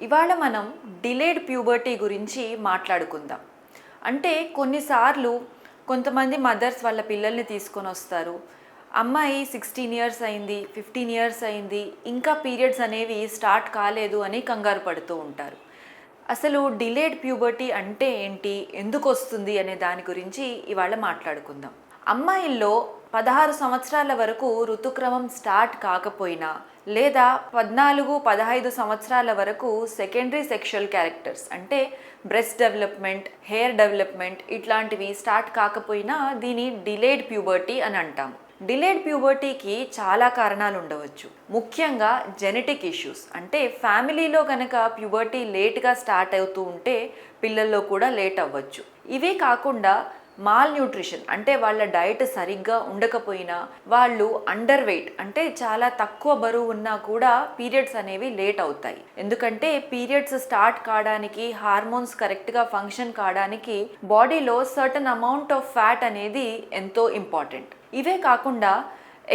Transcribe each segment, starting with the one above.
ఇవాళ మనం delayed puberty గురించి మాట్లాడుకుందాం. అంటే కొన్నిసార్లు కొంతమంది మదర్స్ వాళ్ళ పిల్లల్ని తీసుకొని వస్తారు. అమ్మాయి 16 ఇయర్స్ అయింది, 15 ఇయర్స్ అయింది, ఇంకా పీరియడ్స్ అనేవి స్టార్ట్ కాలేదు అని కంగారు పడుతూ ఉంటారు. అసలు డిలేడ్ ప్యూబర్టీ అంటే ఏంటి, ఎందుకు వస్తుంది అనే దాని గురించి ఇవాళ మాట్లాడుకుందాం. అమ్మాయిల్లో 16 సంవత్సరాల వరకు ఋతుక్రమం స్టార్ట్ కాకపోయినా లేదా 14-15 సంవత్సరాల వరకు సెకండరీ సెక్షువల్ క్యారెక్టర్స్ అంటే బ్రెస్ట్ డెవలప్మెంట్, హెయిర్ డెవలప్మెంట్ ఇట్లాంటివి స్టార్ట్ కాకపోయినా దీని డిలేడ్ ప్యూబర్టీ అని అంటాము. డిలేడ్ ప్యూబర్టీకి చాలా కారణాలు ఉండవచ్చు. ముఖ్యంగా జెనెటిక్ ఇష్యూస్, అంటే ఫ్యామిలీలో కనుక ప్యూబర్టీ లేట్గా స్టార్ట్ అవుతూ ఉంటే పిల్లల్లో కూడా లేట్ అవ్వచ్చు. ఇవే కాకుండా మాల్ న్యూట్రిషన్, అంటే వాళ్ళ డైట్ సరిగ్గా ఉండకపోయినా, వాళ్ళు అండర్ వెయిట్ అంటే చాలా తక్కువ బరువు ఉన్నా కూడా పీరియడ్స్ అనేవి లేట్ అవుతాయి. ఎందుకంటే పీరియడ్స్ స్టార్ట్ కావడానికి, హార్మోన్స్ కరెక్ట్గా ఫంక్షన్ కావడానికి బాడీలో సర్టన్ అమౌంట్ ఆఫ్ ఫ్యాట్ అనేది ఎంతో ఇంపార్టెంట్. ఇవే కాకుండా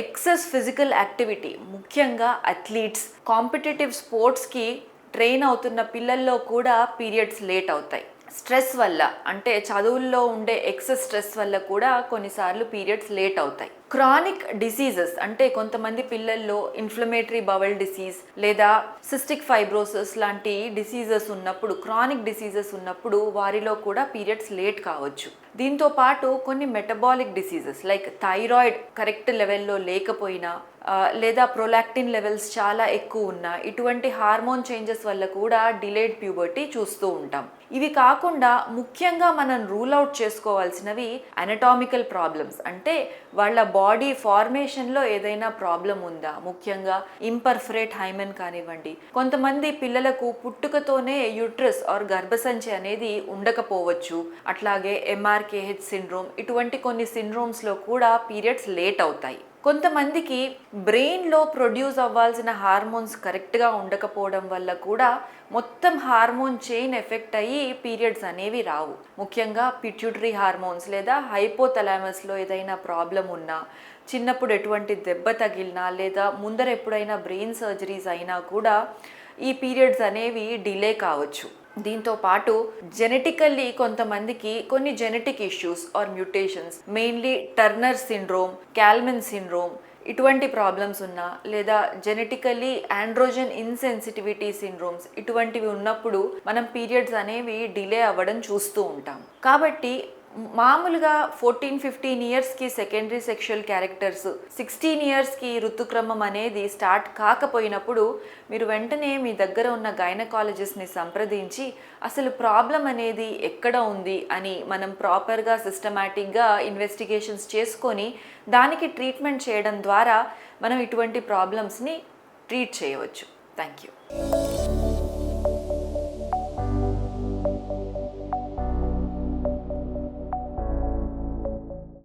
ఎక్సెస్ ఫిజికల్ యాక్టివిటీ, ముఖ్యంగా అథ్లీట్స్, కాంపిటేటివ్ స్పోర్ట్స్కి ట్రైన్ అవుతున్న పిల్లల్లో కూడా పీరియడ్స్ లేట్ అవుతాయి. స్ట్రెస్ వల్ల, అంటే చదువుల్లో ఉండే ఎక్సెస్ స్ట్రెస్ వల్ల కూడా కొన్నిసార్లు పీరియడ్స్ లేట్ అవుతాయి. క్రానిక్ డిసీజెస్, అంటే కొంతమంది పిల్లల్లో ఇన్ఫ్లమేటరీ బవల్ డిసీజ్ లేదా సిస్టిక్ ఫైబ్రోసిస్ లాంటి డిసీజెస్ ఉన్నప్పుడు, క్రానిక్ డిసీజెస్ ఉన్నప్పుడు వారిలో కూడా పీరియడ్స్ లేట్ కావచ్చు. దీంతో పాటు కొన్ని metabolic diseases like thyroid correct లెవెల్లో లేకపోయినా లేదా ప్రొలాక్టిన్ లెవెల్స్ చాలా ఎక్కువ ఉన్నా, ఇటువంటి హార్మోన్ చేంజెస్ వల్ల కూడా డిలేడ్ ప్యూబర్టీ చూస్తూ ఉంటాం. ఇవి కాకుండా ముఖ్యంగా మనం రూల్ అవుట్ చేసుకోవాల్సినవి అనటామికల్ ప్రాబ్లమ్స్, అంటే వాళ్ళ బాడీ ఫార్మేషన్లో ఏదైనా ప్రాబ్లం ఉందా, ముఖ్యంగా ఇంపర్ఫరేట్ హైమెన్ కానివ్వండి. కొంతమంది పిల్లలకు పుట్టుకతోనే యూట్రస్ ఆర్ గర్భసంచి అనేది ఉండకపోవచ్చు. అట్లాగే MRKH సిండ్రోమ్, ఇటువంటి కొన్ని సిండ్రోమ్స్లో కూడా పీరియడ్స్ లేట్ అవుతాయి. కొంతమందికి బ్రెయిన్లో ప్రొడ్యూస్ అవ్వాల్సిన హార్మోన్స్ కరెక్ట్గా ఉండకపోవడం వల్ల కూడా మొత్తం హార్మోన్ చైన్ ఎఫెక్ట్ అయ్యి పీరియడ్స్ అనేవి రావు. ముఖ్యంగా పిట్యూటరీ హార్మోన్స్ లేదా హైపోథలామస్లో ఏదైనా ప్రాబ్లం ఉన్నా, చిన్నప్పుడు ఎటువంటి దెబ్బ తగిలినా లేదా ముందర ఎప్పుడైనా బ్రెయిన్ సర్జరీస్ అయినా కూడా ఈ పీరియడ్స్ అనేవి డిలే కావచ్చు. దీంతో పాటు జెనెటికల్లీ కొంతమందికి కొన్ని genetic issues or mutations, mainly Turner syndrome, Kallmann syndrome, ఇటువంటి ప్రాబ్లమ్స్ ఉన్నా, లేదా జెనెటికల్లీ ఆండ్రోజన్ ఇన్సెన్సిటివిటీ సిండ్రోమ్స్, ఇటువంటివి ఉన్నప్పుడు మనం పీరియడ్స్ అనేవి డిలే అవ్వడం చూస్తూ ఉంటాం. కాబట్టి మామూలుగా 14-15 ఇయర్స్కి సెకండరీ సెక్షువల్ క్యారెక్టర్స్, 16 ఇయర్స్కి ఋతుక్రమం అనేది స్టార్ట్ కాకపోయినప్పుడు మీరు వెంటనే మీ దగ్గర ఉన్న గైనకాలజిస్ట్ని సంప్రదించి అసలు ప్రాబ్లం అనేది ఎక్కడ ఉంది అని మనం ప్రాపర్గా సిస్టమాటిక్గా ఇన్వెస్టిగేషన్స్ చేసుకొని దానికి ట్రీట్మెంట్ చేయడం ద్వారా మనం ఇటువంటి ప్రాబ్లమ్స్ని ట్రీట్ చేయవచ్చు. Thank you.